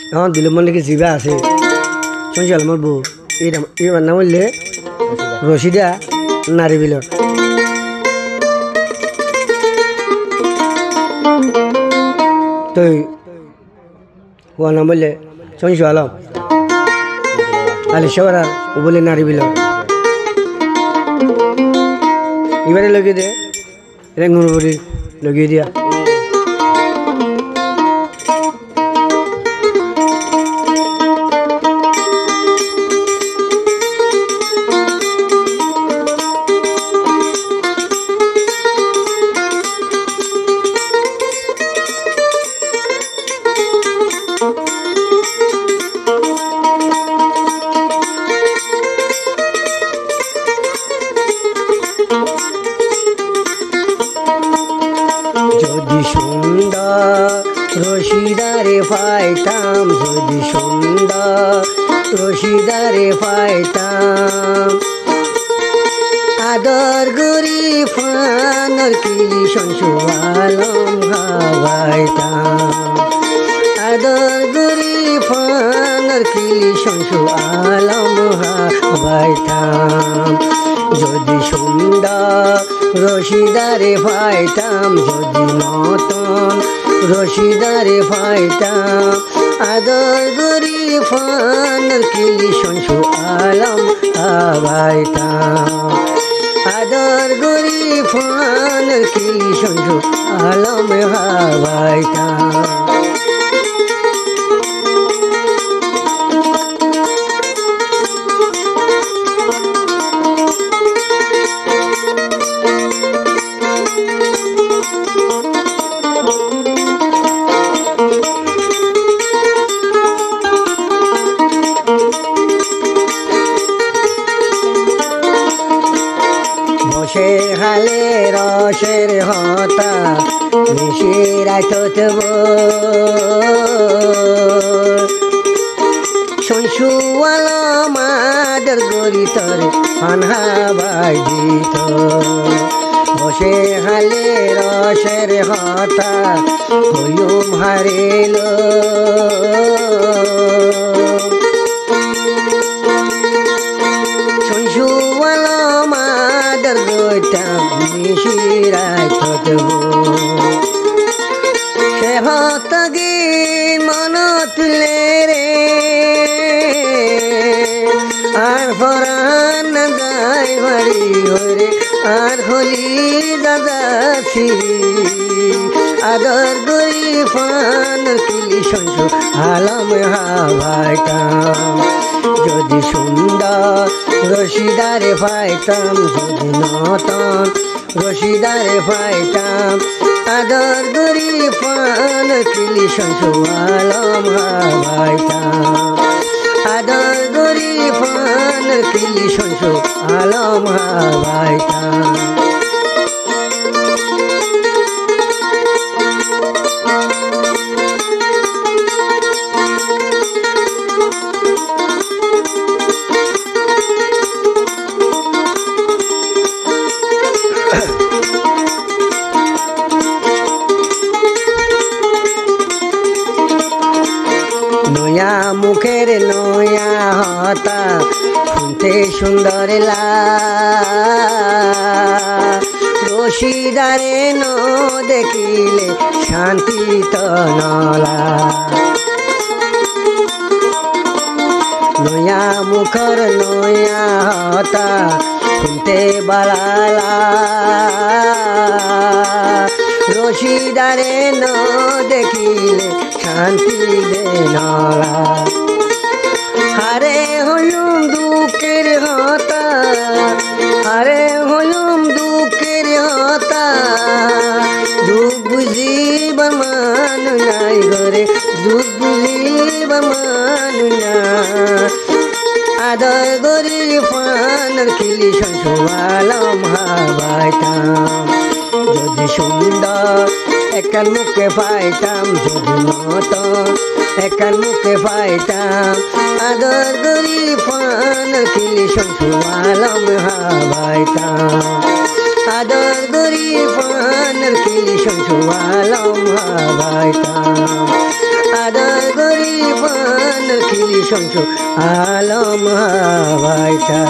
এখন দিল মনে কি জিবা আছে শুনছি আমার বউ এবার নাম বললে রশিদা নারী বিলর তো ও নাম বললে শুনছি আলম আলি সবার ও বলে নারী বিলর এবারে লগে দে রেঙ্গুন বড়ি লগিয়ে দিয়া যদি সুন্দর রশিদারে পাইতাম যদি সুন্দর রশিদারে পাইতাম আদর গরি ফানর কিলি শংসু আলম হাওয়াইতাম আদর গরি ফানর কিলি শংসু আলম হাওয়াইতাম যদি সুন্দর রশিদারে পাইতাম যদি নতুন রশিদারে পাইতাম আদর গরি ফানর কিলি শংসু আলম হাওয়াইতাম আদর গরি ফানর কিলি শংসু আলম হাওয়াইতাম বসে হালে রসের হতা মিশিরা ততব শংসুয়ালা মাদর গরি তর হানহা বাজিত বসে হালে রসের হতা হইম হারেল শংসুয়ালা মাদর গইতাম মিশিরায় থতব সে হতগি মন তুলে রে আর ফরান যাই বাড়ি হরে আর হলি দাদাছি আদর গরি ফান কিলি শংসু আলম হাওয়াইতাম যদি সুন্দর রশিদারে পাইতাম যদি নতুন রশিদারে পাইতাম আদর গরি ফান কিলি শংসু আলম হাওয়াইতাম আদর গরি ফান কিলি শংসু আলম হাওয়াইতাম নয়া মুখের নয়া হতা শুনতে সুন্দর রশিদারে ন দেখিলে শান্তি তো নলা নয়া মুখর নয়া হতা শুনতে বালালা রশিদারে ন দেখিলে শান্তি দে নলা হারে হলুম দুঃখের হতা হারে হলুম দুঃখের হতা দুঃখ বুঝিবার মানু নাই ঘরে দুঃখ বুঝিবার মানু না আদর গরি ফানর কিলি শংসু আলম হাওয়াইতাম যদি সুন্দর একান মুখে পাইতাম যদি নতুন একান মুখে পাইতাম আদর গরি ফানর কিলি শংসু আলম হাওয়াইতাম আদর গরি ফানর কিলি শংসু আলম হাওয়াইতাম আদর গরি শামসু আলম হাওয়াইটা